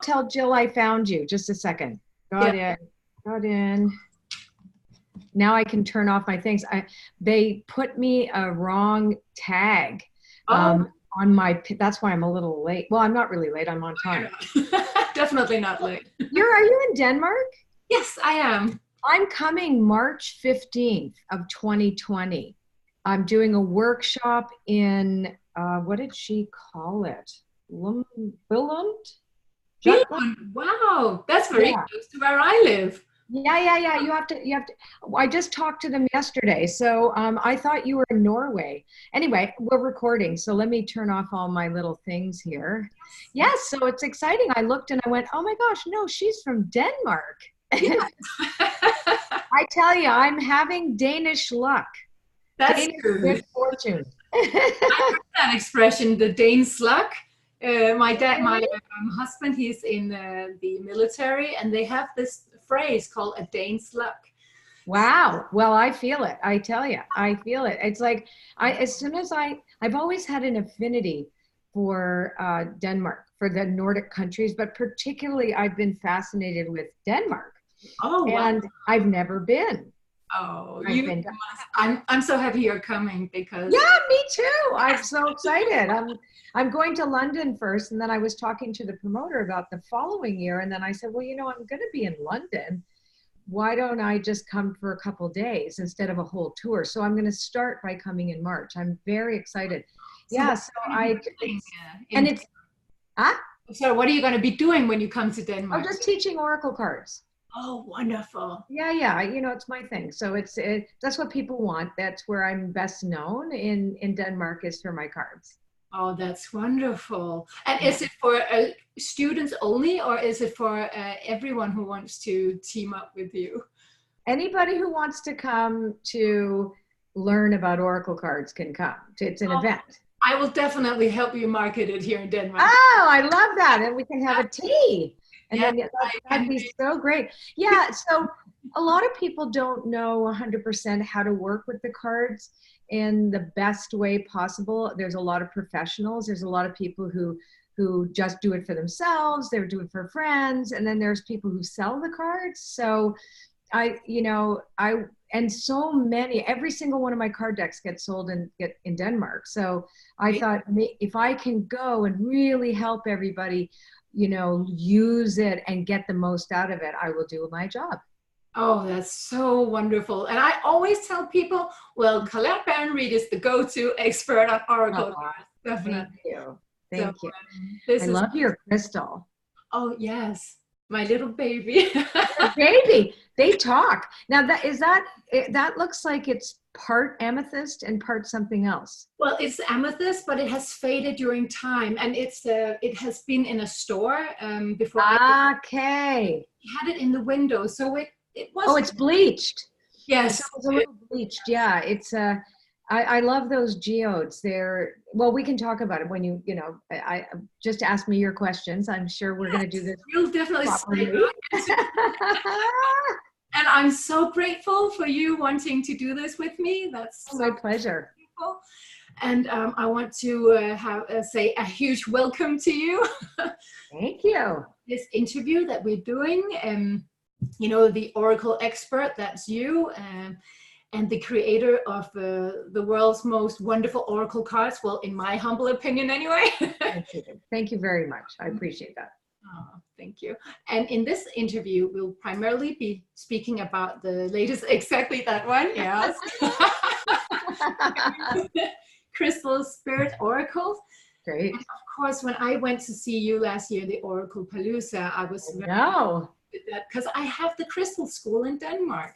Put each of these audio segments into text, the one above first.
tell Jill I found you. Just a second. Got in. Now I can turn off my things. They put me a wrong tag on my, that's why I'm a little late. Well, I'm not really late. I'm on time. Definitely not late. Are you in Denmark? Yes, I am. I'm coming March 15th of 2020. I'm doing a workshop in, what did she call it? Billund? Wow, that's very close to where I live. Yeah. You have to, I just talked to them yesterday. So I thought you were in Norway. Anyway, we're recording. So let me turn off all my little things here. Yes. So it's exciting. I looked and I went, oh my gosh, no, she's from Denmark. Yeah. I tell you, I'm having Danish luck. That's good fortune. I heard that expression, the Danes luck. My husband, he's in the military, and they have this phrase called a Dane's luck. Wow. Well, I feel it. I tell you, I feel it. It's like as soon as I've always had an affinity for Denmark, for the Nordic countries, but particularly I've been fascinated with Denmark. Oh, wow. And I've never been. Oh, I'm so happy you're coming because. Yeah, me too. I'm so excited. I'm going to London first, and then I was talking to the promoter about the following year, and then I said, well, I'm going to be in London. Why don't I just come for a couple days instead of a whole tour? So I'm going to start by coming in March. I'm very excited. So what are you going to be doing when you come to Denmark? I'm just teaching Oracle cards. Oh, wonderful. Yeah. It's my thing. So that's what people want. That's where I'm best known in Denmark, is for my cards. Oh, that's wonderful. And is it for students only, or is it for everyone who wants to team up with you? Anybody who wants to come to learn about Oracle cards can come. It's an event. I will definitely help you market it here in Denmark. Oh, I love that. And we can have a tea. And then that'd be so great. Yeah, so a lot of people don't know 100% how to work with the cards in the best way possible. There's a lot of professionals. There's a lot of people who just do it for themselves. They do it for friends. And then there's people who sell the cards. So every single one of my card decks gets sold in Denmark. So I thought, if I can go and really help everybody, use it and get the most out of it, I will do my job. Oh, that's so wonderful. And I always tell people, well, Colette Baron-Reid is the go-to expert on Oracle cards. Definitely. Thank you. I love your crystal. Oh, yes. My little baby. Baby. They talk. Now, that looks like it's part amethyst and part something else. Well, it's amethyst, but it has faded during time, and it has been in a store before. Okay. I had it in the window, so it was. Oh, it's bleached. Yes, it's a little bleached. Yeah, it's I love those geodes. Well, we can talk about it when I just ask me your questions. I'm sure we're going to do this. You'll definitely And I'm so grateful for you wanting to do this with me. That's my pleasure. Beautiful. And I want to say a huge welcome to you. Thank you. This interview that we're doing, the Oracle expert, that's you, and the creator of the world's most wonderful Oracle cards. Well, in my humble opinion, anyway. Thank you very much. I appreciate that. Oh, thank you. And in this interview, we'll primarily be speaking about the latest, exactly that one, yes. Crystal Spirit Oracles. Great. And of course, when I went to see you last year, the Oracle Palooza, I was because I have the Crystal School in Denmark,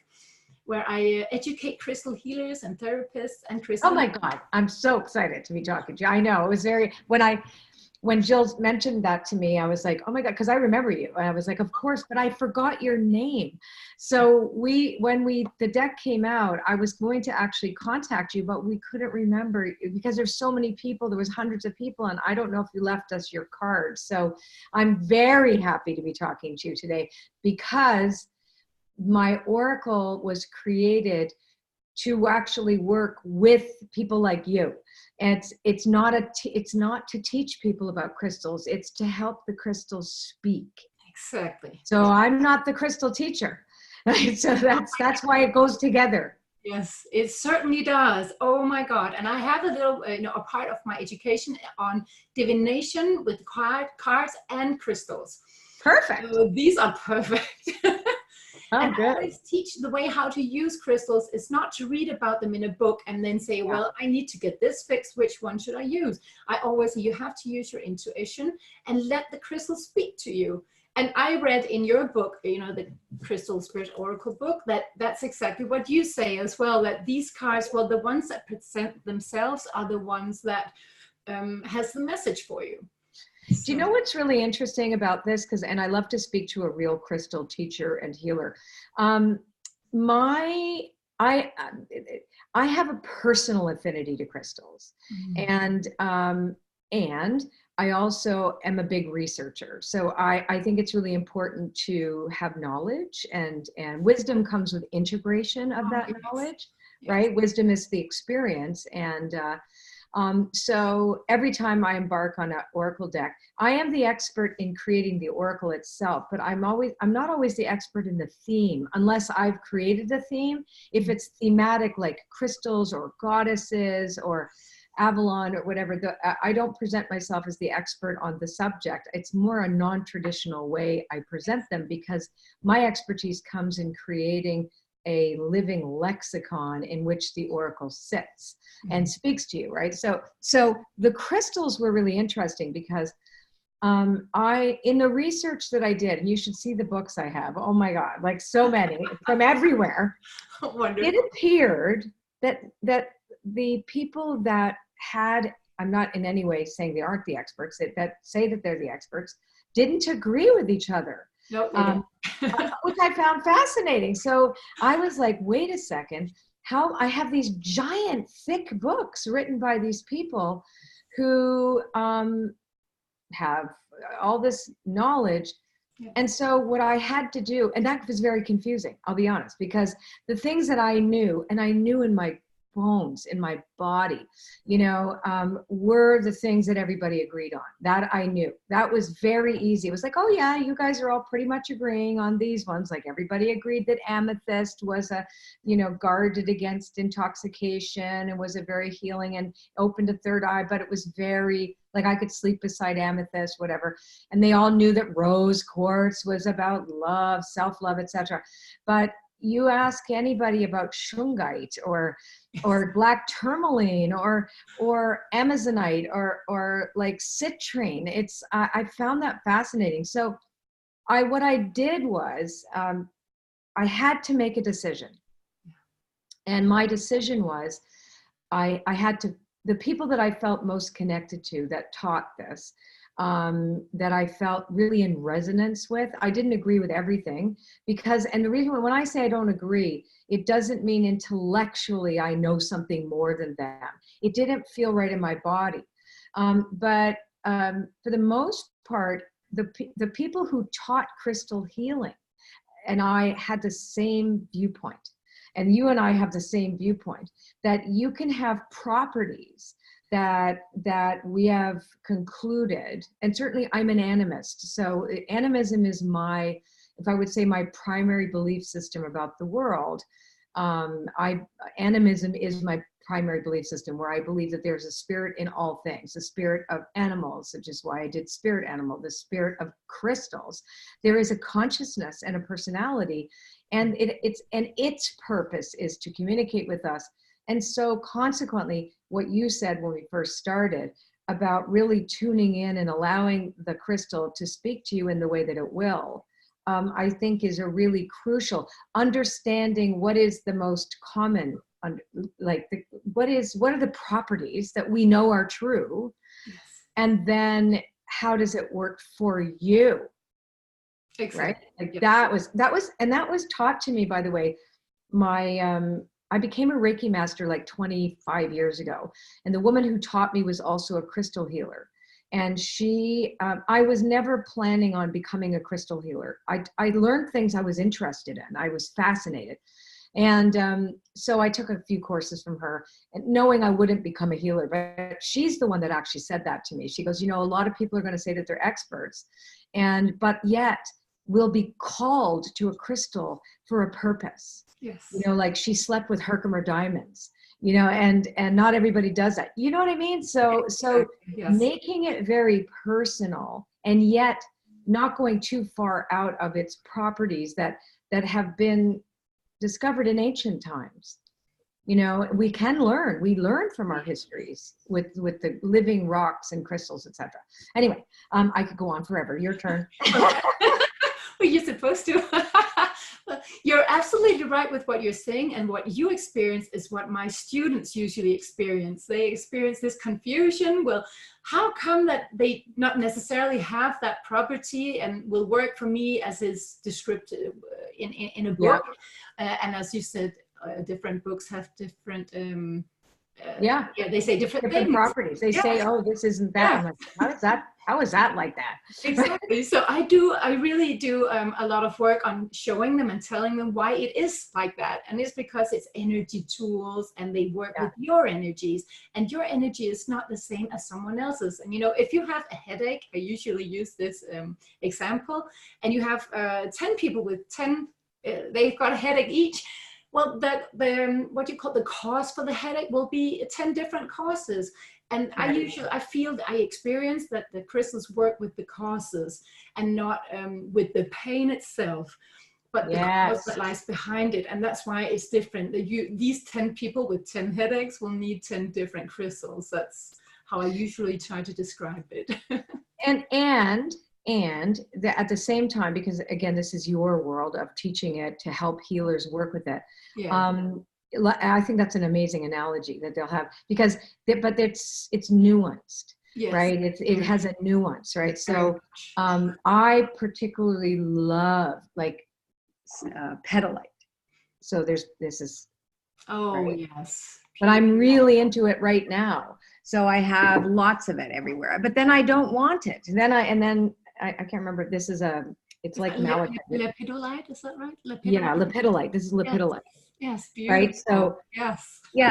where I educate crystal healers and therapists and crystal. Oh my God, I'm so excited to be talking to you. I know, it was when Jill mentioned that to me, I was like, oh my God, because I remember you. And I was like, of course, but I forgot your name. So when the deck came out, I was going to actually contact you, but we couldn't remember because there's so many people. There was hundreds of people, and I don't know if you left us your card. So I'm very happy to be talking to you today because my Oracle was created to actually work with people like you. And it's not to teach people about crystals. It's to help the crystals speak. Exactly. So I'm not the crystal teacher. Right? So that's why it goes together. Yes, it certainly does. Oh my God. And I have a little, a part of my education on divination with cards and crystals. Perfect. So these are perfect. Oh, and good. I always teach the way how to use crystals is not to read about them in a book and then say, well, I need to get this fixed. Which one should I use? I always say you have to use your intuition and let the crystal speak to you. And I read in your book, the Crystal Spirit Oracle book, that's exactly what you say as well, that these cards, well, the ones that present themselves are the ones that has the message for you. Do you know what's really interesting about this? And I love to speak to a real crystal teacher and healer. I have a personal affinity to crystals, and I also am a big researcher. So I think it's really important to have knowledge, and wisdom comes with integration of that knowledge, right? Wisdom is the experience, and so every time I embark on an oracle deck, I am the expert in creating the oracle itself, but I'm not always the expert in the theme unless I've created a theme. If it's thematic, like crystals or goddesses or Avalon or whatever, I don't present myself as the expert on the subject. It's more a non-traditional way I present them, because my expertise comes in creating a living lexicon in which the oracle sits and speaks to you, right? So the crystals were really interesting because in the research that I did, and you should see the books I have, oh my God, like so many from everywhere. Wonderful. It appeared that the people that had, I'm not in any way saying they aren't the experts, that say that they're the experts, didn't agree with each other. Nope, which I found fascinating. So I was like, wait a second, how I have these giant thick books written by these people who have all this knowledge. And so what I had to do, and that was very confusing, I'll be honest, because the things that I knew, and I knew in my bones, in my body, were the things that everybody agreed on. That I knew. That was very easy. It was like, oh yeah, you guys are all pretty much agreeing on these ones. Like everybody agreed that amethyst was guarded against intoxication and was a very healing and opened a third eye, but it was very, like I could sleep beside amethyst, whatever. And they all knew that rose quartz was about love, self-love, etc. But you ask anybody about shungite or black tourmaline or amazonite or like citrine, I found that fascinating. So what I did was I had to make a decision, and my decision was I had to, the people that I felt most connected to that taught this, that I felt really in resonance with. I didn't agree with everything and the reason when I say I don't agree, it doesn't mean intellectually I know something more than them. It didn't feel right in my body. But for the most part, the people who taught crystal healing and I had the same viewpoint. And you and I have the same viewpoint, that you can have properties that we have concluded, and certainly I'm an animist. So animism is if I would say my primary belief system about the world. Animism is my primary belief system, where I believe that there's a spirit in all things, the spirit of animals, which is why I did spirit animal, the spirit of crystals. There is a consciousness and a personality, and its purpose is to communicate with us. And so consequently, what you said when we first started about really tuning in and allowing the crystal to speak to you in the way that it will, I think is a really crucial understanding. What is the most common, what are the properties that we know are true? Yes. And then how does it work for you? Exactly. Right? Like yes. that was taught to me, by the way. I became a Reiki master like 25 years ago. And the woman who taught me was also a crystal healer. And I was never planning on becoming a crystal healer. I learned things I was interested in. I was fascinated. And so I took a few courses from her, and knowing I wouldn't become a healer, but she's the one that actually said that to me. She goes, you know, a lot of people are going to say that they're experts, but yet will be called to a crystal for a purpose. Yes. You know, like she slept with Herkimer diamonds, you know, and not everybody does that. You know what I mean? So Yes. Making it very personal, and yet not going too far out of its properties that have been discovered in ancient times. You know, we learn from our histories with the living rocks and crystals, etc. Anyway, I could go on forever. Your turn. Well, you're supposed to. You're absolutely right with what you're saying, and what you experience is what my students usually experience. They experience this confusion. Well, how come that they not necessarily have that property and will work for me as is described in a book? Yeah. And as you said, different books have different they say different things. Properties. They say, oh, this isn't that. I'm like, how is that like that? Exactly. So I really do a lot of work on showing them and telling them why it is like that. And it's because it's energy tools, and they work with your energies, and your energy is not the same as someone else's. And, you know, if you have a headache, I usually use this example, and you have 10 people with 10, they've got a headache each. Well, what you call the cause for the headache will be 10 different causes. And I experience that the crystals work with the causes and not with the pain itself, but the cause that lies behind it. And that's why it's different. These 10 people with 10 headaches will need 10 different crystals. That's how I usually try to describe it. At the same time, because again, this is your world of teaching it to help healers work with it. Yeah. I think that's an amazing analogy that they'll have, but it's nuanced, right? It has a nuance, right? So I particularly love like petalite. So this is. Oh, right. Yes. But I'm really into it right now. So I have lots of it everywhere, but then I don't want it. And then I can't remember. This is it's like malachite. Lepidolite, is that right? Yeah, lepidolite. This is lepidolite. Yes, beautiful. Right. So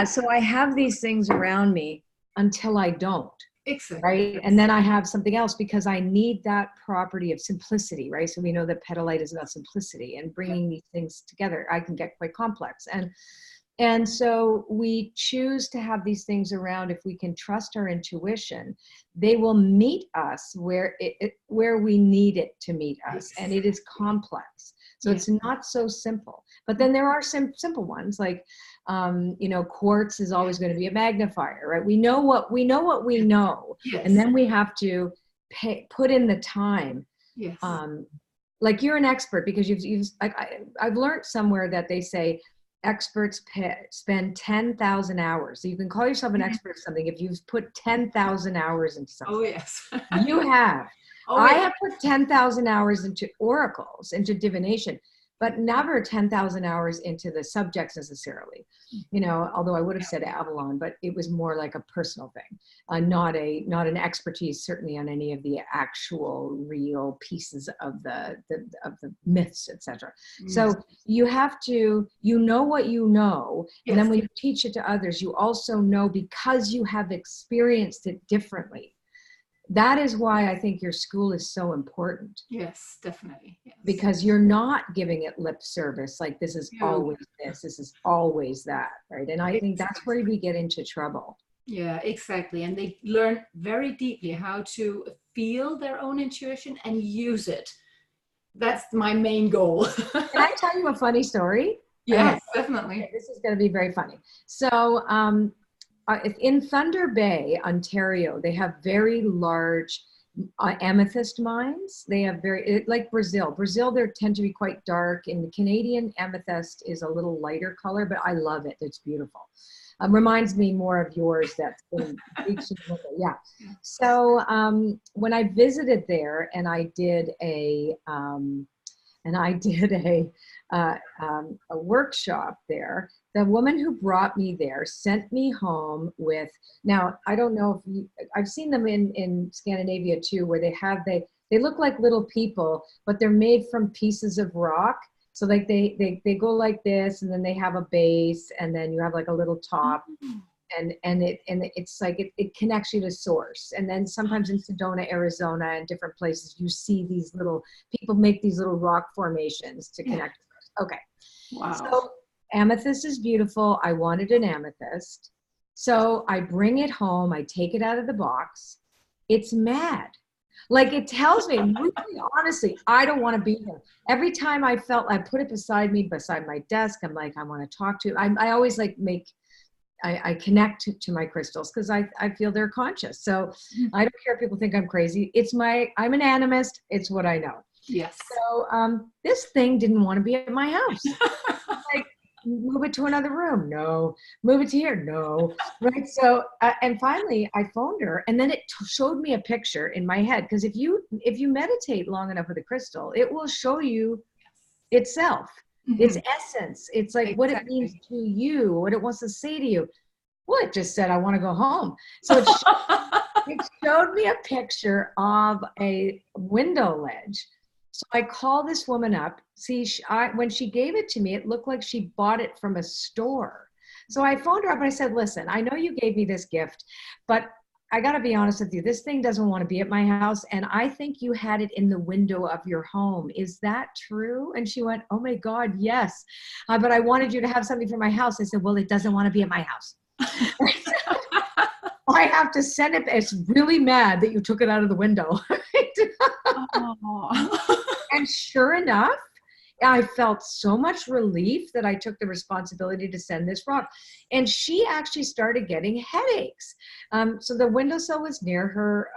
so I have these things around me until I don't. Exactly. Right. And then I have something else because I need that property of simplicity. Right. So we know that petalite is about simplicity and bringing these things together. I can get quite complex, and so we choose to have these things around. If we can trust our intuition, they will meet us where we need it to meet us. And it is complex. So it's not so simple. But then there are some simple ones, like, quartz is always going to be a magnifier, right? We know what we know. Yes. And then we have to put in the time. Yes. Like you're an expert because I've learned somewhere that they say, experts spend 10,000 hours. So you can call yourself an expert at something if you've put 10,000 hours into something. Oh, yes. You have. I have put 10,000 hours into oracles, into divination, but never 10,000 hours into the subjects necessarily. You know, although I would have said Avalon, but it was more like a personal thing, not an expertise certainly on any of the actual real pieces of the myths, etc. So you have to, what you know, and then when you teach it to others, you also know because you have experienced it differently. That is why I think your school is so important. Yes, definitely. Yes. Because you're not giving it lip service, like this is always this is always that, right? And I think that's where we get into trouble. Yeah, exactly. And they learn very deeply how to feel their own intuition and use it. That's my main goal. Can I tell you a funny story? Yes, definitely. Okay, this is going to be very funny. So, in Thunder Bay, Ontario, they have very large amethyst mines. They have like Brazil. They tend to be quite dark. And the Canadian amethyst is a little lighter color, but I love it. It's beautiful. Reminds me more of yours. That's been yeah. So when I visited there, and I did a workshop there. The woman who brought me there sent me home with, now I don't know if I've seen them in Scandinavia too, where they look like little people, but they're made from pieces of rock So like they go like this, and then they have a base, and then you have like a little top, and it's like it connects you to source. And then sometimes in Sedona, Arizona, and different places, you see these little people make these little rock formations to connect. Okay. Wow. So amethyst is beautiful. I wanted an amethyst. So I bring it home. I take it out of the box. It's mad. Like, it tells me, really, honestly, I don't want to be here. Every time I put it beside me, beside my desk, I'm like, I want to talk to it. I always like I connect to my crystals because I feel they're conscious. So I don't care if people think I'm crazy. I'm an animist. It's what I know. Yes. So this thing didn't want to be at my house. Like, move it to another room. No. Move it to here. No. Right. So, and finally I phoned her, and then it showed me a picture in my head. Because if you meditate long enough with a crystal, it will show you itself, its essence. It's like what it means to you, what it wants to say to you. Well, it just said, I want to go home. So it showed me a picture of a window ledge. So I call this woman up. See, when she gave it to me, it looked like she bought it from a store. So I phoned her up and I said, listen, I know you gave me this gift, but I got to be honest with you. This thing doesn't want to be at my house. And I think you had it in the window of your home. Is that true? And she went, oh my God, yes. But I wanted you to have something for my house. I said, well, it doesn't want to be at my house. I have to send it. It's really mad that you took it out of the window. And sure enough, I felt so much relief that I took the responsibility to send this rock. And she actually started getting headaches. So the windowsill was near her.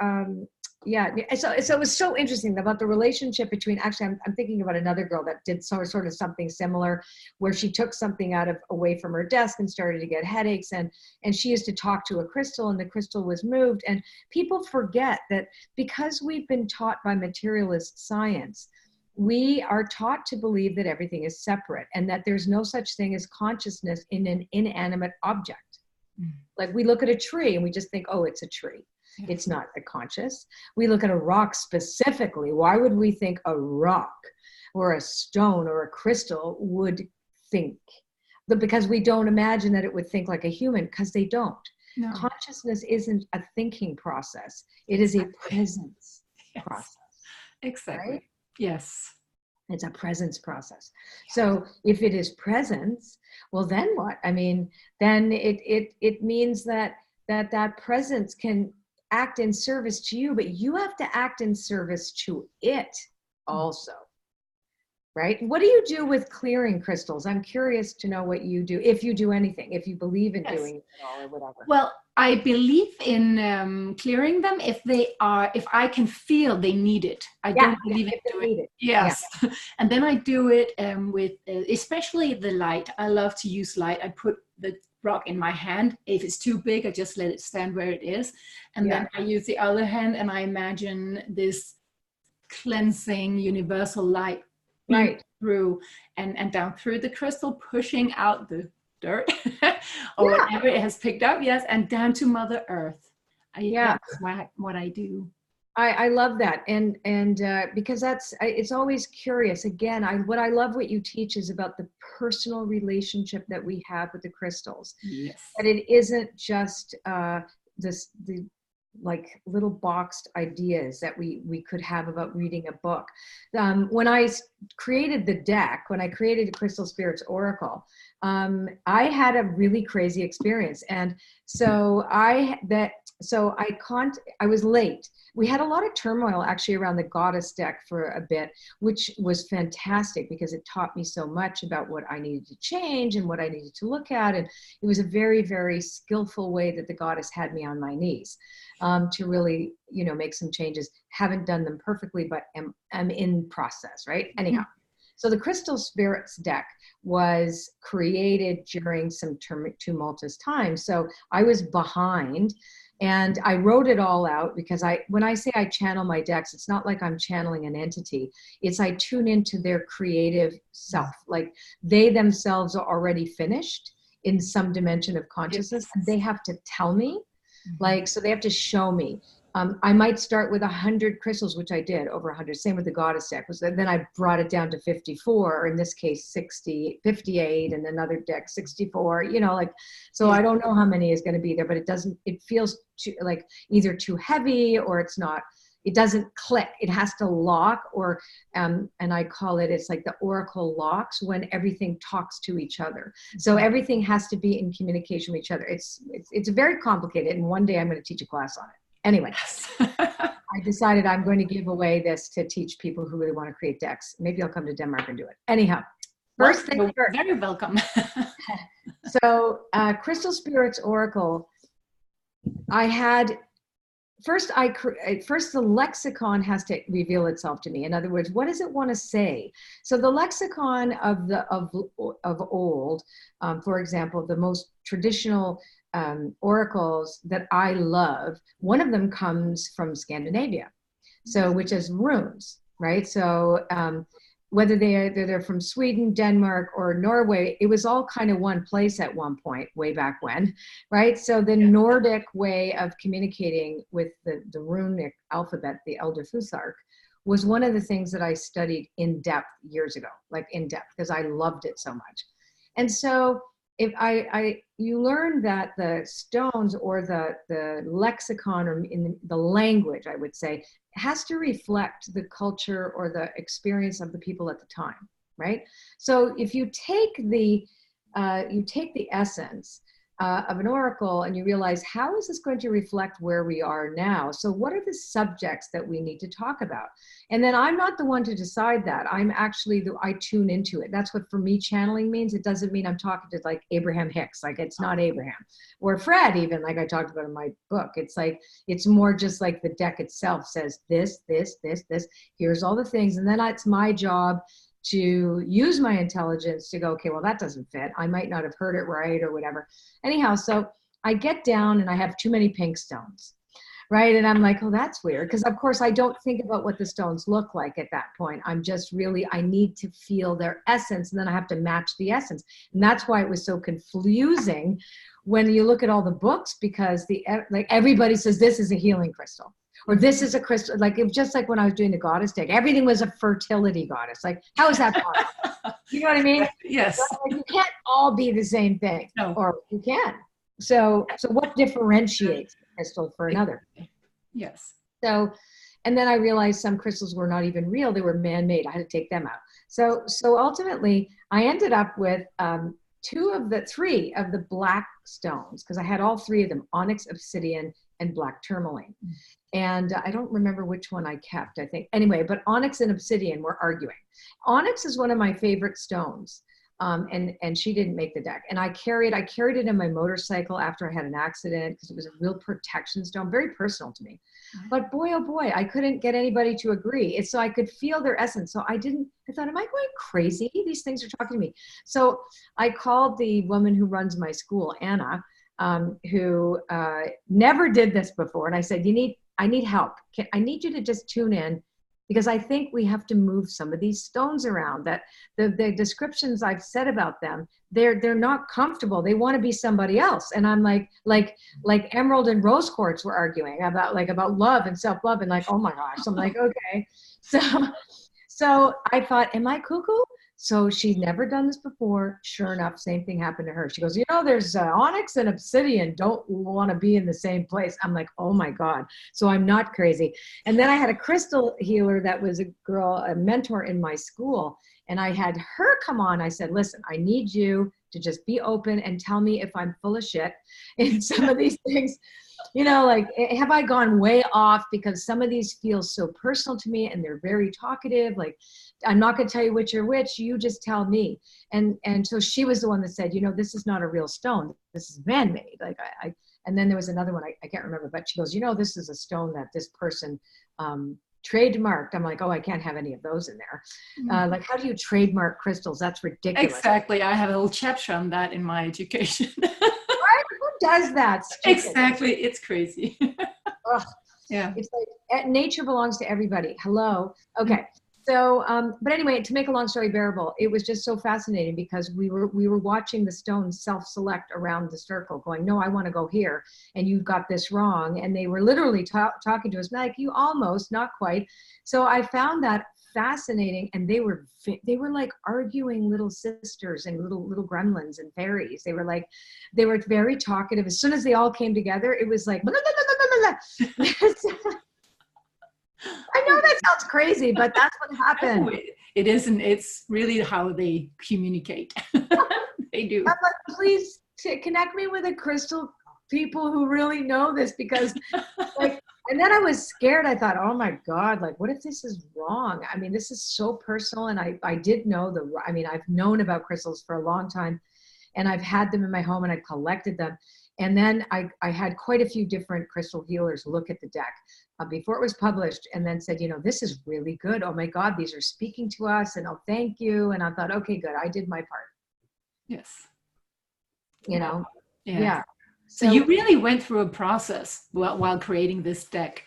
So it was so interesting about the relationship between, actually, I'm thinking about another girl that did sort of something similar, where she took something away from her desk and started to get headaches. And she used to talk to a crystal, and the crystal was moved. And people forget that because we've been taught by materialist science, we are taught to believe that everything is separate and that there's no such thing as consciousness in an inanimate object. Like, we look at a tree and we just think, oh, it's a tree. It's not a conscious. We look at a rock specifically. Why would we think a rock or a stone or a crystal would think? But because we don't imagine that it would think like a human, because they don't. No. Consciousness isn't a thinking process. It is a presence process. Exactly. Right? Yes. It's a presence process. So if it is presence, well, then what? I mean, then it means that presence can act in service to you, but you have to act in service to it also. Right? What do you do with clearing crystals? I'm curious to know what you do, if you do anything, if you believe in doing it at all or whatever. Well, I believe in clearing them if I can feel they need it. I don't believe in doing it. Yes. Yeah. And then I do it with, especially the light. I love to use light. I put the rock in my hand. If it's too big, I just let it stand where it is. And then I use the other hand and I imagine this cleansing universal light through and down through the crystal, pushing out the dirt or whatever it has picked up, and down to Mother Earth. That's what I do. I love that, and because it's always curious. Again, what I love what you teach is about the personal relationship that we have with the crystals. Yes, that it isn't just the like little boxed ideas that we could have about reading a book. When I created the deck, when I created the Crystal Spirits Oracle, I had a really crazy experience. And so I was late. We had a lot of turmoil actually around the Goddess deck for a bit, which was fantastic because it taught me so much about what I needed to change and what I needed to look at. And it was a very, very skillful way that the Goddess had me on my knees to really, make some changes. Haven't done them perfectly, but am in process, right? Anyhow. So the Crystal Spirits deck was created during some tumultuous times. So I was behind. And I wrote it all out because when I say I channel my decks, it's not like I'm channeling an entity. It's I tune into their creative self. Like they themselves are already finished in some dimension of consciousness. And they have to tell me, so they have to show me. I might start with 100 crystals, which I did, over 100. Same with the goddess deck. Then I brought it down to 54, or in this case, 60, 58, and another deck, 64, like, so Yeah. I don't know how many is going to be there, but it feels like either too heavy, or it doesn't click. It has to lock, or, and I call it's like the oracle locks when everything talks to each other. So everything has to be in communication with each other. It's very complicated. And one day I'm going to teach a class on it. Anyway, I decided I'm going to give away this to teach people who really want to create decks. Maybe I'll come to Denmark and do it. Anyhow, first thing first. Very welcome. So Crystal Spirits Oracle, I had, first the lexicon has to reveal itself to me. In other words, what does it want to say? So the lexicon of old, for example, the most traditional oracles that I love, one of them comes from Scandinavia, so which is runes, right? So whether they're from Sweden, Denmark, or Norway, it was all kind of one place at one point, way back when, right? So the Nordic way of communicating with the runic alphabet, the Elder Fusark, was one of the things that I studied in depth years ago, like in depth, because I loved it so much. And so if you learn that the stones, or the lexicon, or in the language, I would say, has to reflect the culture or the experience of the people at the time, right? So if you take the essence of an oracle, and you realize, how is this going to reflect where we are now? So what are the subjects that we need to talk about? And then I'm not the one to decide that. I'm actually I tune into it. That's what, for me, channeling means. It doesn't mean I'm talking to like Abraham Hicks, like it's not Abraham, or Fred, even, like I talked about in my book. It's like, it's more just like the deck itself says this, here's all the things. And then it's my job to use my intelligence to go, okay, well, that doesn't fit. I might not have heard it right, or whatever. Anyhow, so I get down and I have too many pink stones, right? And I'm like, oh, that's weird. Because of course I don't think about what the stones look like at that point. I'm just really, I need to feel their essence, and then I have to match the essence. And that's why it was so confusing when you look at all the books, because like everybody says this is a healing crystal, or this is a crystal. Like, it was just like when I was doing the goddess deck, everything was a fertility goddess. Like, how is that possible? You know what I mean? Yes. So, like, you can't all be the same thing. No. Or you can. So what differentiates a crystal for another? Yes. So, and then I realized some crystals were not even real. They were man-made. I had to take them out. So ultimately I ended up with three of the black stones, because I had all three of them: onyx, obsidian, and black tourmaline. And I don't remember which one I kept, I think. Anyway, but onyx and obsidian were arguing. Onyx is one of my favorite stones. And she didn't make the deck. And I carried it in my motorcycle after I had an accident, because it was a real protection stone, very personal to me. But boy, oh boy, I couldn't get anybody to agree. So I could feel their essence. So I thought, am I going crazy? These things are talking to me. So I called the woman who runs my school, Anna, who never did this before. And I said, I need help. I need you to just tune in, because I think we have to move some of these stones around. That the descriptions I've said about them, they're not comfortable. They want to be somebody else. And I'm like emerald and rose quartz were arguing about love and self-love, and like, oh my gosh. I'm like, okay. So I thought, am I cuckoo? So she'd never done this before. Sure enough, same thing happened to her. She goes, there's onyx and obsidian don't want to be in the same place. I'm like, oh my God. So I'm not crazy. And then I had a crystal healer that was a mentor in my school. And I had her come on. I said, listen, I need you to just be open and tell me if I'm full of shit in some of these things. Like, have I gone way off? Because some of these feel so personal to me, and they're very talkative. Like, I'm not going to tell you which are which. You just tell me. And so she was the one that said, this is not a real stone. This is man-made. Like, and then there was another one, I can't remember, but she goes, this is a stone that this person trademarked. I'm like, oh, I can't have any of those in there. Like, how do you trademark crystals? That's ridiculous. Exactly. I have a whole chapter on that in my education. Who does that? Exactly. It's crazy. Ugh. Yeah. It's like nature belongs to everybody. Hello. Okay. So, but anyway, to make a long story bearable, it was just so fascinating because we were watching the stones self-select around the circle, going, "No, I want to go here, and you got this wrong." And they were literally talking to us like, "You almost, not quite." So I found that fascinating, and they were like arguing little sisters and little gremlins and fairies. They were very talkative. As soon as they all came together, it was like. I know that sounds crazy, but that's what happened. No, it isn't. It's really how they communicate. They do. I'm like, please connect me with the crystal people who really know this, because like, and then I was scared. I thought, oh my God, like, what if this is wrong? I mean, this is so personal. And I did know I've known about crystals for a long time, and I've had them in my home and I collected them. And then I had quite a few different crystal healers look at the deck before it was published, and then said, this is really good. Oh my God, these are speaking to us, and oh, thank you. And I thought, okay, good. I did my part. Yes. Yeah. So you really went through a process while creating this deck.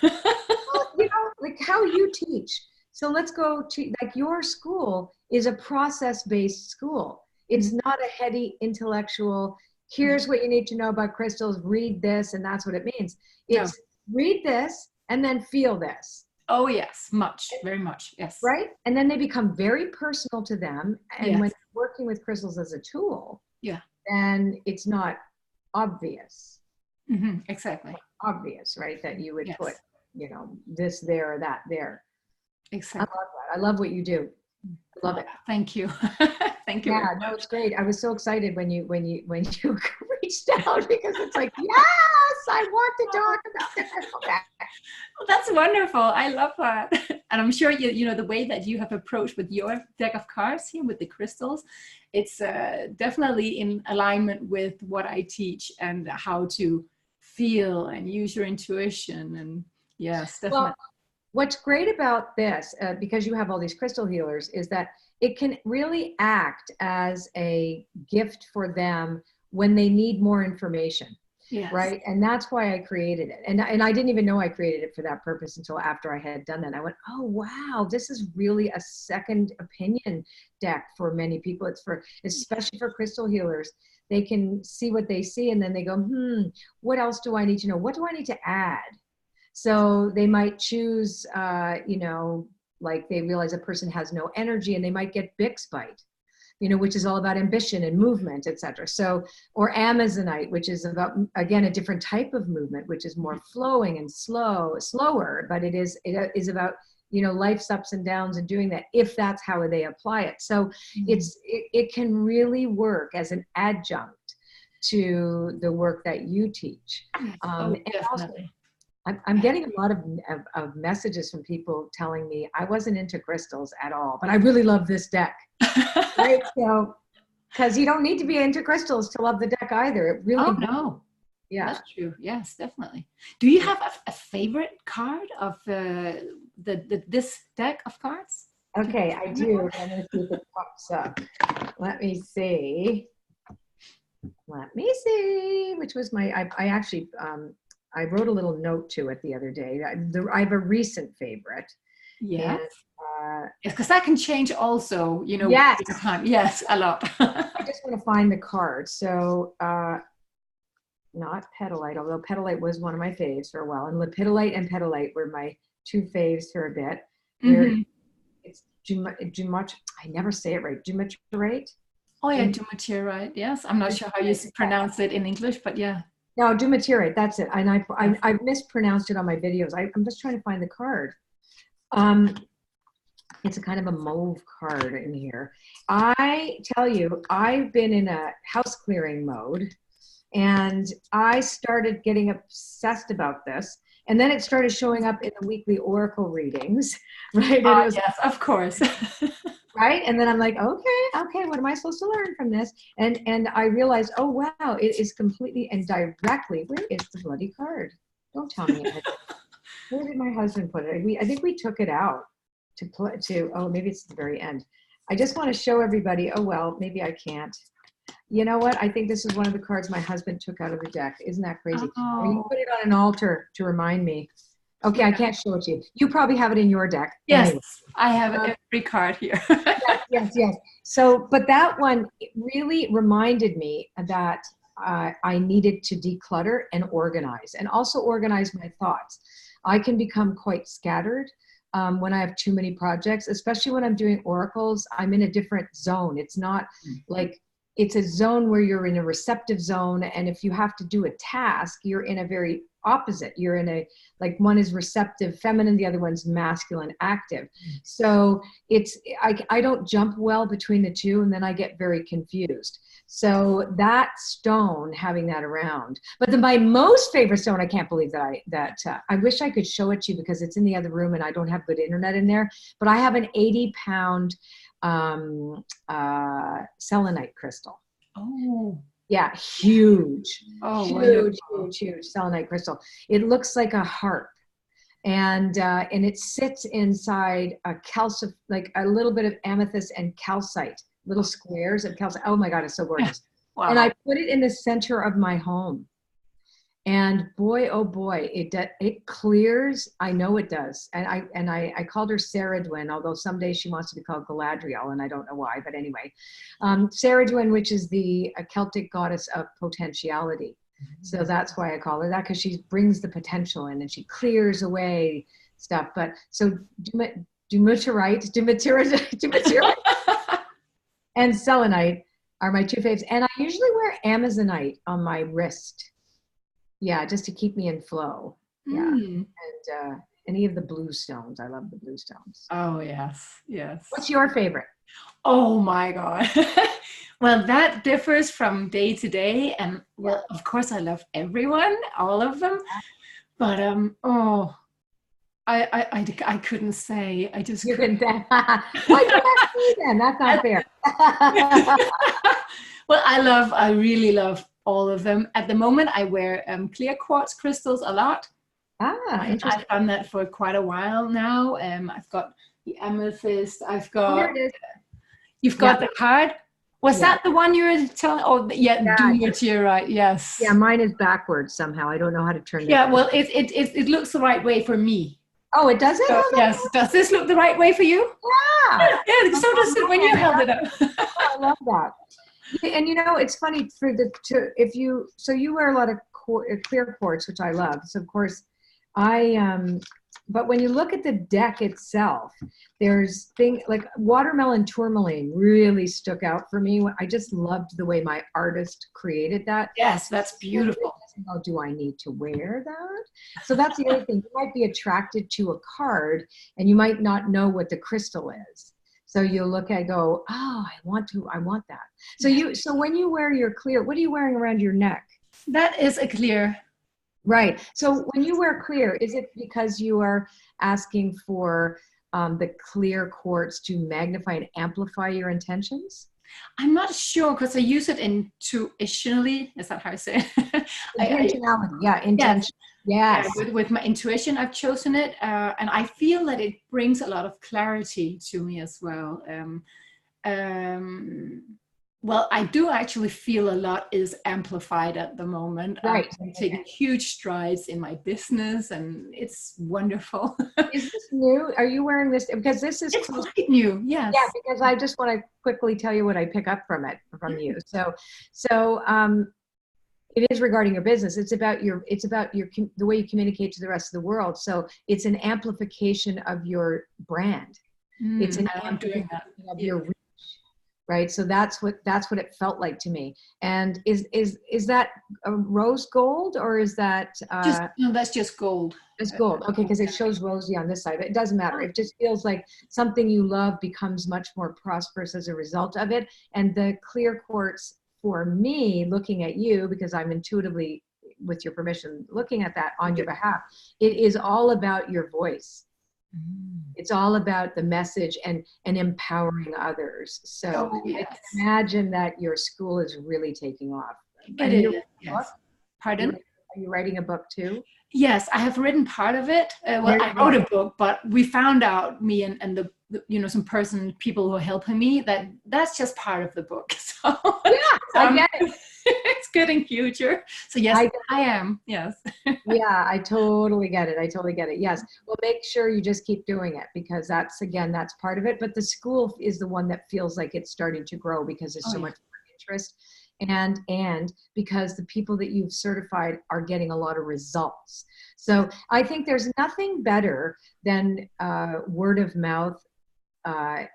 Well, like how you teach. So let's go to, like, your school is a process-based school. It's not a heady intellectual, here's what you need to know about crystals, read this, and that's what it means. It's read this and then feel this. Oh yes, very much, yes. Right? And then they become very personal to them. And when working with crystals as a tool, then it's not obvious. Mm-hmm, exactly. Obvious, right? That you would put, this there or that there. Exactly. I love that. I love what you do. Love it. Thank you. Thank you. Yeah, no, it's great. I was so excited when you reached out, because it's like, yes, I want to talk about this. Well, that's wonderful. I love that. And I'm sure the way that you have approached with your deck of cards here with the crystals, it's definitely in alignment with what I teach and how to feel and use your intuition. And yes, definitely. Well, what's great about this, because you have all these crystal healers, is that it can really act as a gift for them when they need more information. Yes. Right. And that's why I created it. And I didn't even know I created it for that purpose until after I had done that. I went, oh, wow, this is really a second opinion deck for many people. It's especially for crystal healers. They can see what they see, and then they go, what else do I need to know? What do I need to add? So they might choose, like they realize a person has no energy, and they might get Bixbite, which is all about ambition and movement, etc. So, or Amazonite, which is about, again, a different type of movement, which is more flowing and slower, but it is about, life's ups and downs and doing that, if that's how they apply it. So it can really work as an adjunct to the work that you teach. Definitely. And also, I'm getting a lot of messages from people telling me I wasn't into crystals at all, but I really love this deck. Right? So, because you don't need to be into crystals to love the deck either. It really. Oh no. Yeah, that's true. Yes, definitely. Do you have a favorite card of this deck of cards? Okay, I do. Let me see if it pops up. Let me see. Which was I actually. I wrote a little note to it the other day. I have a recent favorite. Yes. Because that can change also, Yes. With time. Yes, a lot. I just want to find the card. So, not Petalite, although Petalite was one of my faves for a while. And Lepidolite and Petalite were my two faves for a bit. It's I never say it right. Dumaterate? Oh, yeah, Dumaterate. Yes. I'm not sure how you pronounce it in English, but yeah. No, Dumaterate, that's it. And I mispronounced it on my videos. I'm just trying to find the card. It's a kind of a mauve card in here. I tell you, I've been in a house clearing mode, and I started getting obsessed about this. And then it started showing up in the weekly oracle readings, right? Yes, of course. Right? And then I'm like, okay, what am I supposed to learn from this? And I realized, oh, wow, it is completely and directly, where is the bloody card? Don't tell me. Where did my husband put it? I think we took it out oh, maybe it's at the very end. I just want to show everybody, oh, well, maybe I can't. You know what? I think this is one of the cards my husband took out of the deck. Isn't that crazy? Oh. I mean, he put it on an altar to remind me. Okay, I can't show it to you. You probably have it in your deck. Yes, Anyway. I have every card here. Yes. So, but that one really reminded me that I needed to declutter and organize, and also organize my thoughts. I can become quite scattered when I have too many projects, especially when I'm doing oracles. I'm in a different zone. It's not like, it's a zone where you're in a receptive zone. And if you have to do a task, you're in a very opposite. You're in a, like, one is receptive, feminine, the other one's masculine, active. So it's, I don't jump well between the two, and then I get very confused. So that stone, having that around, but my most favorite stone, I can't believe that I wish I could show it to you because it's in the other room and I don't have good internet in there, but I have an 80-pound selenite crystal. Oh. Yeah, huge. Oh, huge selenite crystal. It looks like a harp, and it sits inside a like a little bit of amethyst and calcite, little squares of calcite. Oh my God, it's so gorgeous. Wow. And I put it in the center of my home. And boy, oh boy, it clears. I know it does. And I called her Saradwin, although someday she wants to be called Galadriel, and I don't know why, but anyway. Saradwin, which is the Celtic goddess of potentiality. So that's why I call her that, because she brings the potential in and she clears away stuff. But so Dumaterite and selenite are my two faves. And I usually wear Amazonite on my wrist. Yeah, just to keep me in flow. Yeah. And any of the blue stones. I love the blue stones. Oh, yes. What's your favorite? Oh my God. Well, that differs from day to day. And well, of course I love everyone, all of them. But I couldn't say. I just you couldn't say. Why did I say then? That's not fair. Well, I really love all of them. At the moment, I wear clear quartz crystals a lot. Interesting. I've done that for quite a while now. I've got the amethyst. I've got. Here it is. You've got the card. Was that the one you were telling? Oh, yeah. Do it to your right. Yes. Yeah, mine is backwards somehow. I don't know how to turn it. Yeah, well, it looks the right way for me. Oh, it doesn't? So, yes. Does this look the right way for you? Yeah. Yeah, so does it when you held it up. I love that. And you know, it's funny you wear a lot of clear quartz, which I love. So of course but when you look at the deck itself, there's things like watermelon tourmaline really stuck out for me. I just loved the way my artist created that. Yes, that's beautiful. Oh, do I need to wear that? So that's the other thing. You might be attracted to a card and you might not know what the crystal is. So you'll look at go, oh, I want that. So when you wear your clear, what are you wearing around your neck? That is a clear. Right. So when you wear clear, is it because you are asking for the clear quartz to magnify and amplify your intentions? I'm not sure because I use it intuitionally. Is that how I say it? Intentionality. Yeah. Intention. Yes. With my intuition, I've chosen it. And I feel that it brings a lot of clarity to me as well. Well, I do actually feel a lot is amplified at the moment. Right. I'm taking huge strides in my business and it's wonderful. Is this new? Are you wearing this? Because this is quite new, yes. Yeah, because I just want to quickly tell you what I pick up from you. So it is regarding your business. It's about the way you communicate to the rest of the world. So it's an amplification of your brand. It's an amplification of your reach. Right. So that's what it felt like to me. And is that a rose gold or is that no, that's just gold. It's gold. Okay, because it shows rosy on this side, but it doesn't matter. It just feels like something you love becomes much more prosperous as a result of it. And the clear quartz for me, looking at you, because I'm intuitively, with your permission, looking at that on your behalf, it is all about your voice. It's all about the message and empowering others. So I can imagine that your school is really taking off. It is. Yes. Pardon? Are you writing a book too? Yes, I have written part of it. I wrote a book, but we found out, me and people who are helping me, that's just part of the book. So, Yeah, I get it. It's getting future. So yes, I am. Yes. Yeah, I totally get it. I totally get it. Yes. Well, make sure you just keep doing it, because that's part of it. But the school is the one that feels like it's starting to grow because there's so much interest, and because the people that you've certified are getting a lot of results. So I think there's nothing better than word of mouth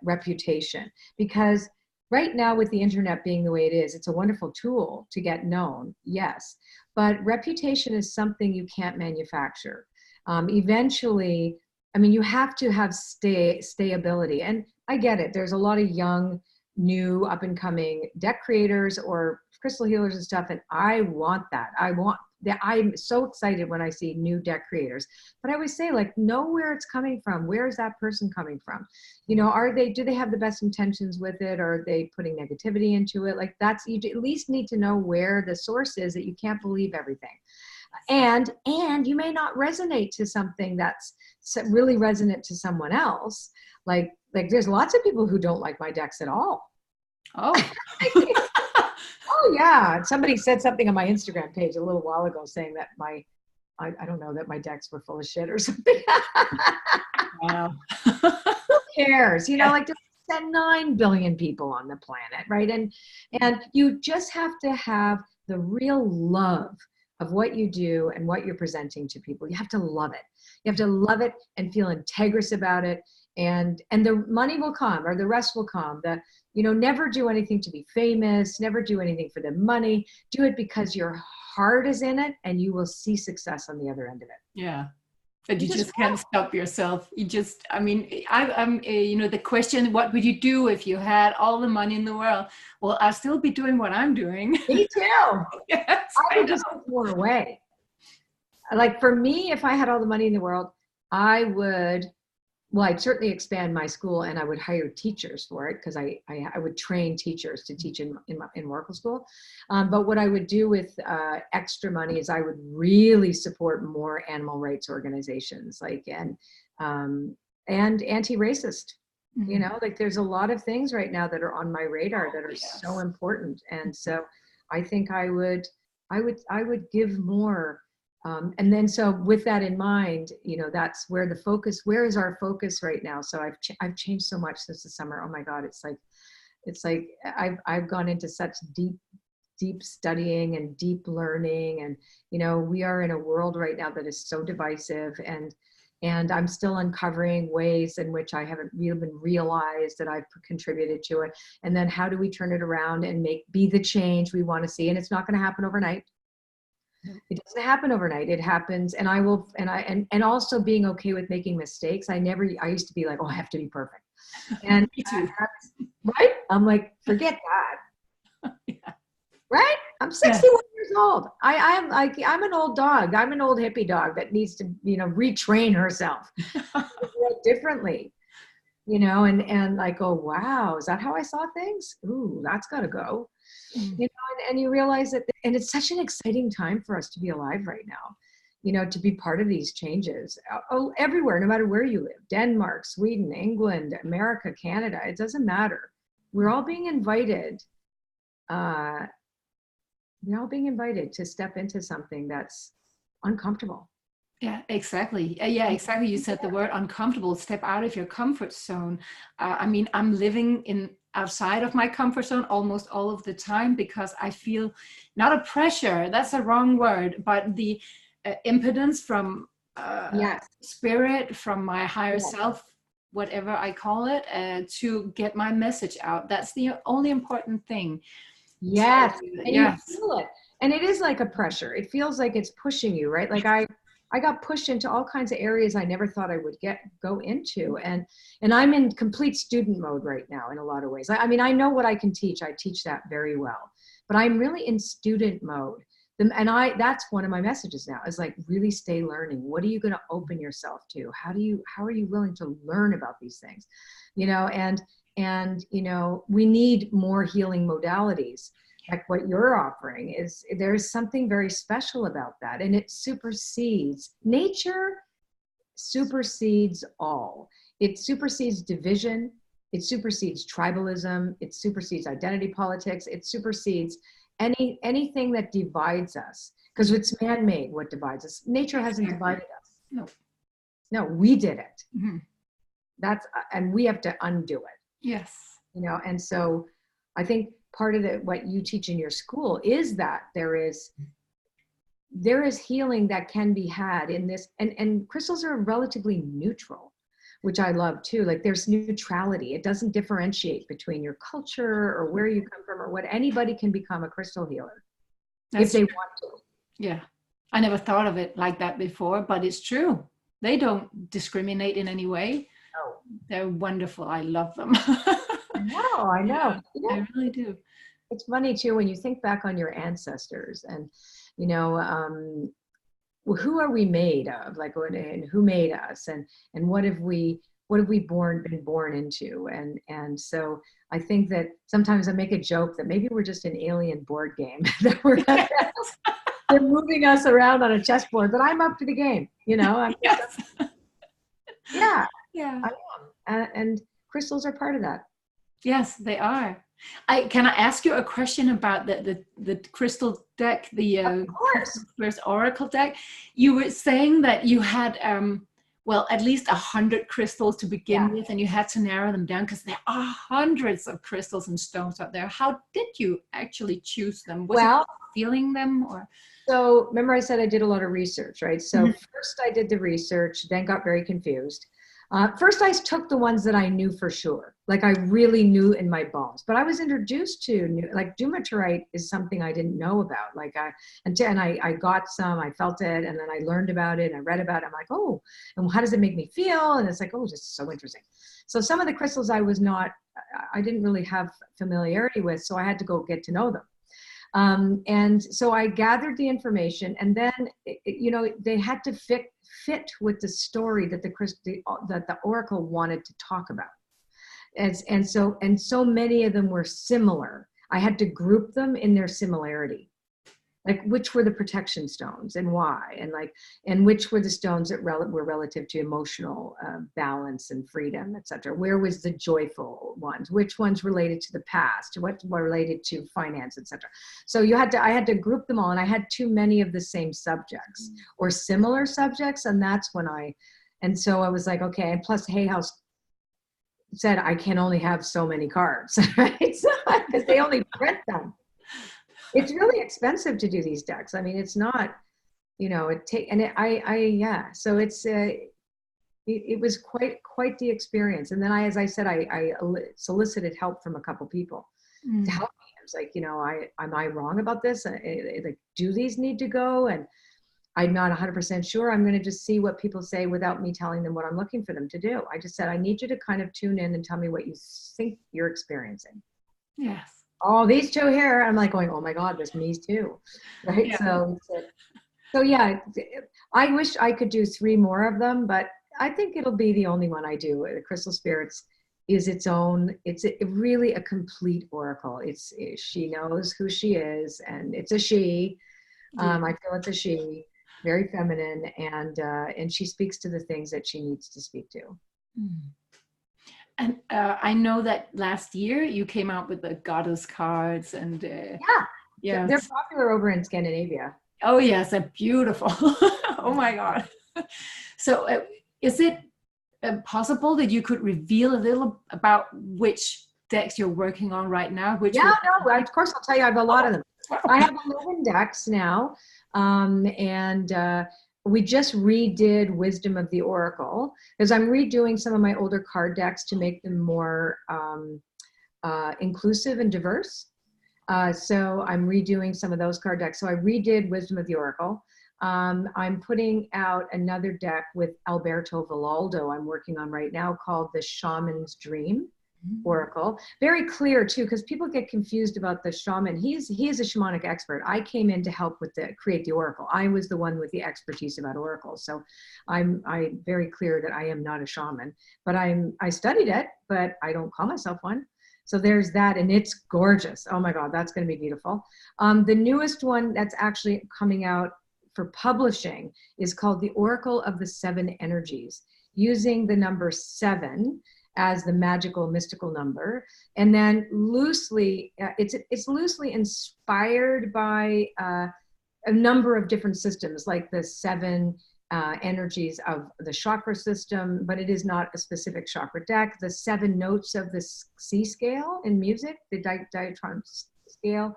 reputation, because right now, with the internet being the way it is, it's a wonderful tool to get known, yes, but reputation is something you can't manufacture. Eventually, I mean, you have to have stayability. And I get it. There's a lot of young, new, up and coming deck creators or crystal healers and stuff, and I want that. I'm so excited when I see new deck creators, but I always say, like, know where it's coming from. Where is that person coming from? You know, do they have the best intentions with it, or are they putting negativity into it? Like, you at least need to know where the source is, that you can't believe everything. And you may not resonate to something that's really resonant to someone else. Like there's lots of people who don't like my decks at all. Oh. Oh yeah, somebody said something on my Instagram page a little while ago saying that I don't know, that my decks were full of shit or something. Wow. Who cares? You know, like, there's 9 billion people on the planet, right? And you just have to have the real love of what you do and what you're presenting to people. You have to love it. You have to love it and feel integrous about it. And the money will come, or the rest will come. Never do anything to be famous, never do anything for the money. Do it because your heart is in it, and you will see success on the other end of it. Yeah. But you just can't stop yourself. I'm the question, what would you do if you had all the money in the world? Well, I'll still be doing what I'm doing. Me too. Yes, I would just put more away. Like, for me, if I had all the money in the world, I'd certainly expand my school, and I would hire teachers for it, because I would train teachers to teach in Oracle school. But what I would do with extra money is I would really support more animal rights organizations, and anti-racist. Mm-hmm. Like, there's a lot of things right now that are on my radar that are so important, and so I think I would give more. And then, so with that in mind, that's where where is our focus right now? So I've changed so much since the summer. Oh my God. It's like I've gone into such deep studying and deep learning. And, we are in a world right now that is so divisive, and I'm still uncovering ways in which I haven't even realized that I've contributed to it. And then how do we turn it around and be the change we want to see? And it's not going to happen overnight. It doesn't happen overnight. It happens. And I will, and also being okay with making mistakes. I used to be like, oh, I have to be perfect. And me too. Right? I'm like, forget that. Yeah. Right? I'm 61 years old. I'm an old dog. I'm an old hippie dog that needs to, retrain herself differently, and like, oh, wow, is that how I saw things? Ooh, that's got to go. And you realize that, and it's such an exciting time for us to be alive right now, to be part of these changes everywhere, no matter where you live, Denmark, Sweden, England, America, Canada, it doesn't matter. We're all being invited. We're all being invited to step into something that's uncomfortable. Yeah, exactly. Yeah, exactly. You said the word uncomfortable. Step out of your comfort zone. I'm living outside of my comfort zone almost all of the time, because I feel not a pressure, that's a wrong word, but the impotence from spirit, from my higher self, whatever I call it, to get my message out. That's the only important thing. Yes. So, and you feel it. And it is like a pressure. It feels like it's pushing you, right? Like I got pushed into all kinds of areas I never thought I would go into. And I'm in complete student mode right now in a lot of ways. I mean, I know what I can teach. I teach that very well, but I'm really in student mode. And that's one of my messages now, is like, really stay learning. What are you going to open yourself to? How are you willing to learn about these things? And we need more healing modalities. Like what you're offering there's something very special about that, and it supersedes nature. supersedes all. It supersedes division. It supersedes tribalism. It supersedes identity politics. It supersedes anything that divides us, because it's man-made what divides us. Nature hasn't divided us. No, we did it. Mm-hmm. And we have to undo it. Yes. You know, and so I think part of what you teach in your school is that there is healing that can be had in this, and crystals are relatively neutral, which I love too. Like there's neutrality. It doesn't differentiate between your culture or where you come from or what. Anybody can become a crystal healer if they want to. Yeah. I never thought of it like that before, but it's true. They don't discriminate in any way. No. They're wonderful. I love them. I know. Yeah, I really do. It's funny too, when you think back on your ancestors and, you know, who are we made of? Like, and who made us? And what have we been born into? And so I think that sometimes I make a joke that maybe we're just an alien board game that they're moving us around on a chessboard, but I'm up to the game, you know? Yes. Yeah. Yeah. I am. And crystals are part of that. Yes, they are. Can I ask you a question about the crystal deck, Of course. first oracle deck? You were saying that you had at least 100 crystals to begin with, and you had to narrow them down because there are hundreds of crystals and stones out there. How did you actually choose them? Was it feeling them, or? So remember I said I did a lot of research, right? So first I did the research, then got very confused. First, I took the ones that I knew for sure, like I really knew in my bones. But I was introduced to like Dumaterite is something I didn't know about. Like I got some, I felt it, and then I learned about it and I read about it. I'm like, oh, and how does it make me feel? And it's like, oh, this is so interesting. So some of the crystals I didn't really have familiarity with, so I had to go get to know them. And so I gathered the information, and then they had to fit with the story that the oracle wanted to talk about, and so many of them were similar. I had to group them in their similarity, like which were the protection stones and why, and which were the stones that were relative to emotional balance and freedom, etc. Where was the joyful ones? Which ones related to the past? What were related to finance, etc. So I had to group them all, and I had too many of the same subjects or similar subjects, and that's when so I was like, okay. And plus, Hay House said I can only have so many cards, right? So because they only print them. It's really expensive to do these decks. I mean, it's not, so it's, it was quite the experience. And then as I said, I solicited help from a couple people to help me. I was like, am I wrong about this? Like, do these need to go? And I'm not 100% sure. I'm going to just see what people say without me telling them what I'm looking for them to do. I just said, I need you to kind of tune in and tell me what you think you're experiencing. Yes. Oh, these two here. I'm like going, oh my God, there's me too. Right. Yeah. So yeah, I wish I could do 3 more of them, but I think it'll be the only one I do. The Crystal Spirits is its own, really a complete oracle. She knows who she is, and it's a she. I feel it's a she, very feminine, and she speaks to the things that she needs to speak to. And I know that last year you came out with the goddess cards, and they're popular over in Scandinavia. Oh yes, they're beautiful. Oh my God. So is it possible that you could reveal a little about which decks you're working on right now? Of course I'll tell you. I have a lot of them. Wow. I have 11 decks now, and we just redid Wisdom of the Oracle, because I'm redoing some of my older card decks to make them more inclusive and diverse. So I'm redoing some of those card decks. So I redid Wisdom of the Oracle. I'm putting out another deck with Alberto Villaldo I'm working on right now called the Shaman's Dream Oracle. Very clear too, because people get confused about the shaman. He is a shamanic expert. I came in to help create the oracle. I was the one with the expertise about oracles. So I'm very clear that I am not a shaman, but I studied it, but I don't call myself one. So there's that, and it's gorgeous. Oh my God, that's going to be beautiful. The newest one that's actually coming out for publishing is called the Oracle of the Seven Energies, using the number 7 as the magical mystical number, and then loosely it's loosely inspired by a number of different systems, like the 7 energies of the chakra system, but it is not a specific chakra deck. The 7 notes of the C scale in music, the diatonic scale,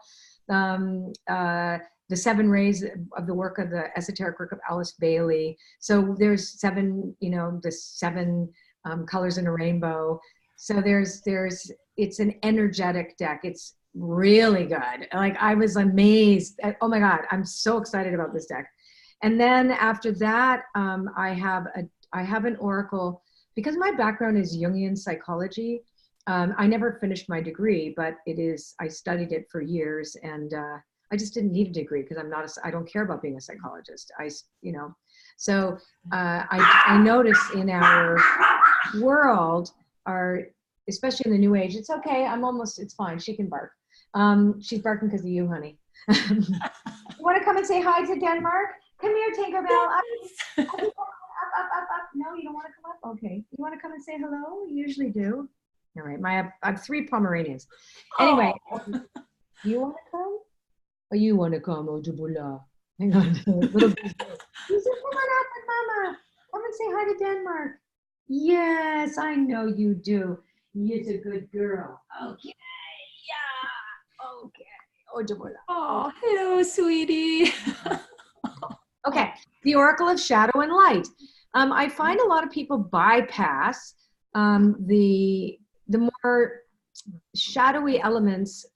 the 7 rays of the work of the esoteric work of Alice Bailey. So there's 7, the 7 colors in a rainbow. So it's an energetic deck. It's really good. Like, I was amazed. Oh my God, I'm so excited about this deck. And then after that, I have an oracle, because my background is Jungian psychology. I never finished my degree, but I studied it for years, and I just didn't need a degree because I don't care about being a psychologist. So I notice in our world, especially in the new age, it's okay. It's fine. She can bark. She's barking because of you, honey. You want to come and say hi to Denmark? Come here, Tinkerbell. Up. No, you don't want to come up? Okay. You want to come and say hello? You usually do. All right. I have 3 Pomeranians. Anyway, you want to come? Oh, you want to come, Ojibula? Hang on. Little you said, come on up with Mama. Come and say hi to Denmark. Yes, I know you do. You're a good girl. Okay. Yeah. Okay. Ojibula. Oh, hello, sweetie. Okay, the Oracle of Shadow and Light. I find a lot of people bypass the more shadowy elements.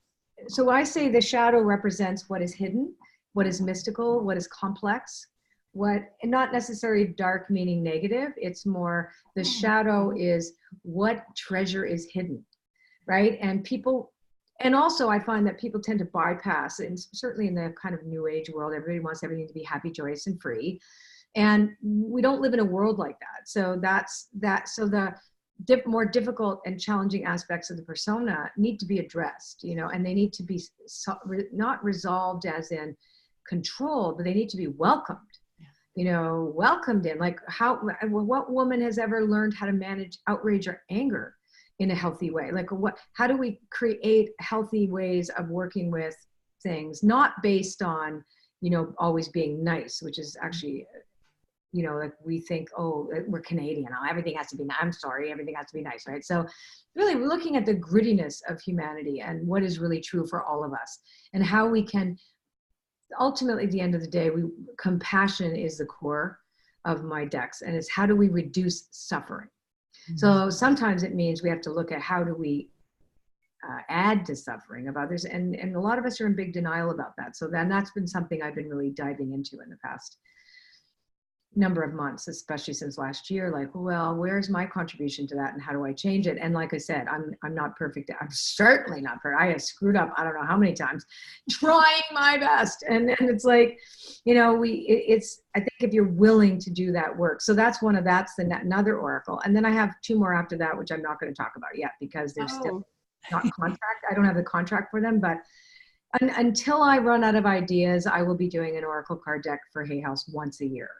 So I say the shadow represents what is hidden, what is mystical, what is complex, and not necessarily dark meaning negative. It's more the shadow is what treasure is hidden, right? And also I find that people tend to bypass, and certainly in the kind of new age world, everybody wants everything to be happy, joyous, and free. And we don't live in a world like that. So so the more difficult and challenging aspects of the persona need to be addressed, and they need to be not resolved as in controlled, but they need to be welcomed, welcomed in. Like, what woman has ever learned how to manage outrage or anger in a healthy way? Like, how do we create healthy ways of working with things, not based on, always being nice, which is actually, like we think, oh, we're Canadian, everything has to be, I'm sorry, everything has to be nice, right? So really we're looking at the grittiness of humanity and what is really true for all of us, and how we can, ultimately at the end of the day, compassion is the core of my decks, and it's how do we reduce suffering. So sometimes it means we have to look at how do we add to suffering of others. And a lot of us are in big denial about that. So then that's been something I've been really diving into in the past number of months, especially since last year. Like, well, where's my contribution to that, and how do I change it? And like I said, I'm not perfect. I'm certainly not perfect. I have screwed up I don't know how many times, trying my best. And it's like, I think if you're willing to do that work. So that's another oracle. And then I have 2 more after that, which I'm not going to talk about yet because they're still not contract. I don't have the contract for them, but until I run out of ideas, I will be doing an oracle card deck for Hay House once a year.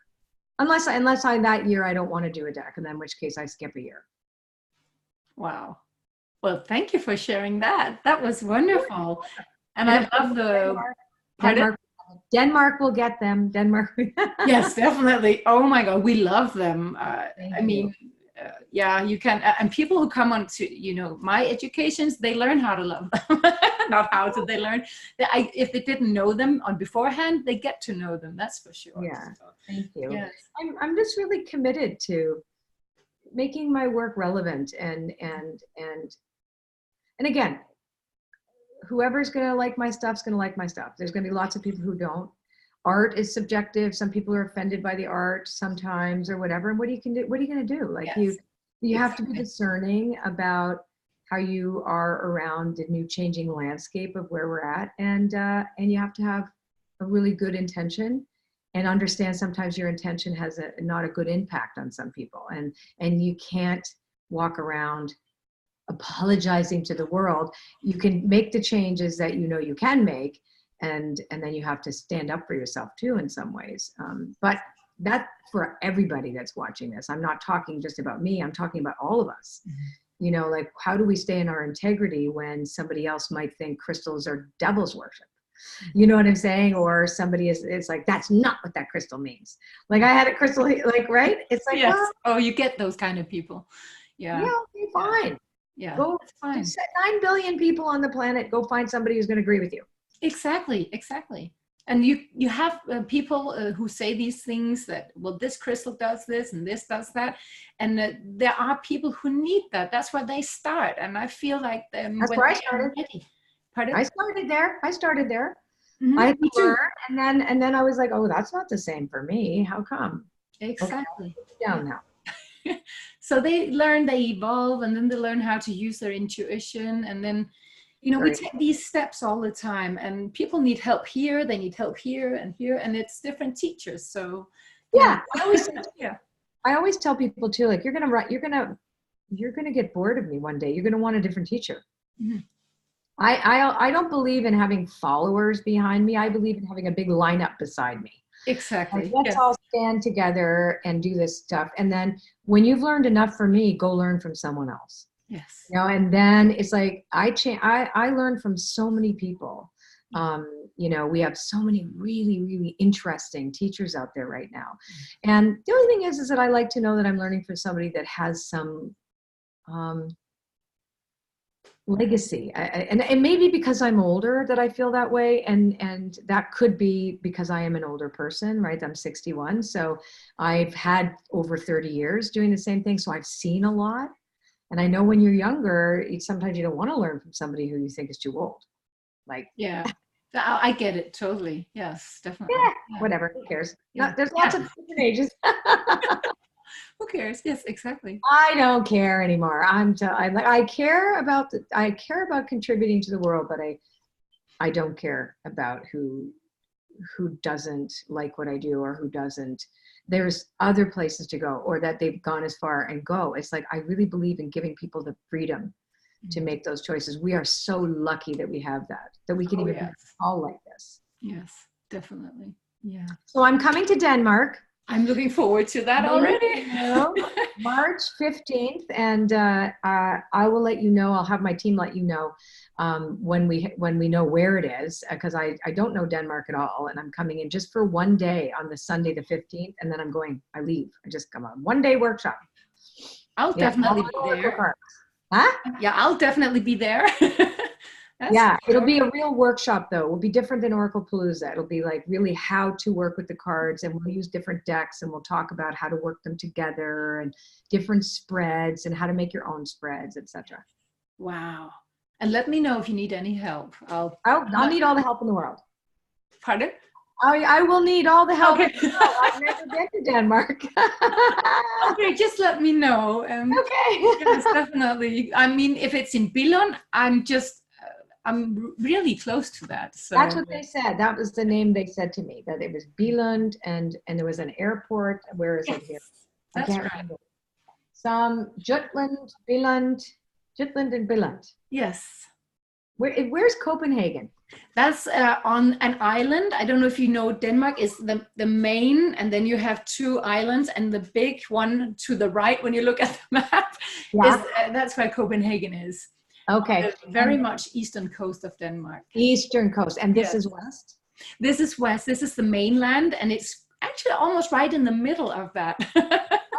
Unless that year I don't want to do a deck, and then in which case I skip a year. Wow. Well, thank you for sharing that. That was wonderful. And I love Denmark will get them. Denmark. Yes, definitely. Oh my God, we love them. You can, and people who come on to, my educations, they learn how to love them. Not how to, they learn. If they didn't know them on beforehand, they get to know them. That's for sure. Yeah, so, thank you. Yes. I'm just really committed to making my work relevant, and again, whoever's gonna like my stuff's gonna like my stuff. There's gonna be lots of people who don't. Art is subjective. Some people are offended by the art sometimes, or whatever. And what are you gonna do? Like, yes. You have to be discerning about how you are around the new changing landscape of where we're at, and you have to have a really good intention, and understand sometimes your intention has not a good impact on some people, and you can't walk around apologizing to the world. You can make the changes that you can make, and then you have to stand up for yourself too in some ways. But that for everybody that's watching this, I'm not talking just about me, I'm talking about all of us. You know, like, how do we stay in our integrity when somebody else might think crystals are devil's worship? You know what I'm saying? Or somebody is like, that's not what that crystal means. Like, I had a crystal, like, right? It's like, yes. well, Oh, you get those kind of people. Yeah. Yeah, okay, fine. Yeah. Go, it's fine. 9 billion people on the planet, go find somebody who's going to agree with you. Exactly. And you have people who say these things that, well, this crystal does this and this does that. And there are people who need that. That's where they start. And I feel like That's when where I they are started. ready. Pardon? I started there. Mm-hmm. I had to learn, and then I was like, oh, that's not the same for me. How come? Exactly. Okay, down now. So they learn, they evolve, and then they learn how to use their intuition. And then, you know, we take these steps all the time, and people need help here, they need help here, and it's different teachers. So yeah, I yeah. always tell people too, like, you're gonna get bored of me one day. You're gonna want a different teacher. Mm-hmm. I don't believe in having followers behind me. I believe in having a big lineup beside me. Exactly. Like, let's all stand together and do this stuff. And then when you've learned enough from me, go learn from someone else. Yes. You know, and then it's like, I learned from so many people. You know, we have so many really, really interesting teachers out there right now. And the only thing is that I like to know that I'm learning from somebody that has some, legacy. And maybe because I'm older that I feel that way, and that could be because I am an older person, right? I'm 61, so I've had over 30 years doing the same thing, so I've seen a lot. And I know when you're younger, sometimes you don't want to learn from somebody who you think is too old. Like, yeah, I get it totally. Yes, definitely. Yeah. Whatever, who cares? Yeah. No, there's lots of different ages. Who cares? Yes, exactly. I don't care anymore. I care about contributing to the world, but I don't care about who doesn't like what I do or who doesn't. There's other places to go, or that they've gone as far and go. It's like, I really believe in giving people the freedom to make those choices. We are so lucky that we have that we can even be all like this. Yes, definitely. Yeah. So I'm coming to Denmark. I'm looking forward to that already. March 15th, and I will let you know. I'll have my team let you know when we know where it is, because I don't know Denmark at all, and I'm coming in just for one day on the Sunday the 15th, and then I leave. I just come on 1 day workshop. I'll definitely be there. Huh? Yeah, I'll definitely be there. It'll be a real workshop though. It will be different than Oracle Palooza. It'll be like really how to work with the cards, and we'll use different decks, and we'll talk about how to work them together and different spreads and how to make your own spreads, etc. Wow. And let me know if you need any help. I'll need all the help in the world. Pardon? I will need all the help. Okay. I've never been to Denmark. Okay, just let me know. Okay. Yes, definitely. I mean, if it's in Billund, I'm really close to that. So that's what they said. That was the name they said to me, that it was Billund, and there was an airport. Where is it here? That's right. Remember. Some Jutland and Billund. Yes. Where's Copenhagen? That's on an island. I don't know if you know, Denmark is the main, and then you have two islands, and the big one to the right when you look at the map, that's where Copenhagen is. Okay. Very much eastern coast of Denmark. Eastern coast. And this is west? This is west. This is the mainland, and it's actually almost right in the middle of that.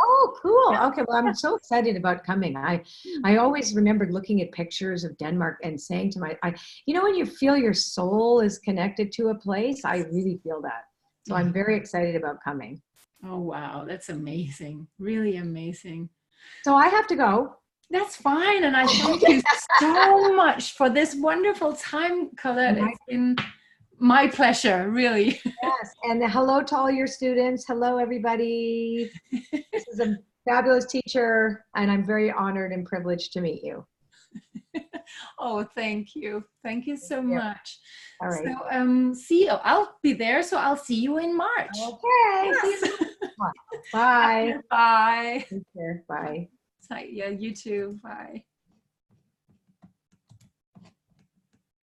Oh, cool. Okay, well, I'm so excited about coming. I always remembered looking at pictures of Denmark and saying to when you feel your soul is connected to a place, I really feel that. So I'm very excited about coming. Oh, wow. That's amazing. Really amazing. So I have to go. That's fine. And I thank you so much for this wonderful time, Colette. It's been my pleasure, really. Yes. And hello to all your students. Hello, everybody. This is a fabulous teacher, and I'm very honored and privileged to meet you. Oh, thank you. Thank you so much. All right. So, see you. I'll be there, so I'll see you in March. Okay. Yes. See you. Bye. Bye. Take care. Bye. Yeah, you too. Bye.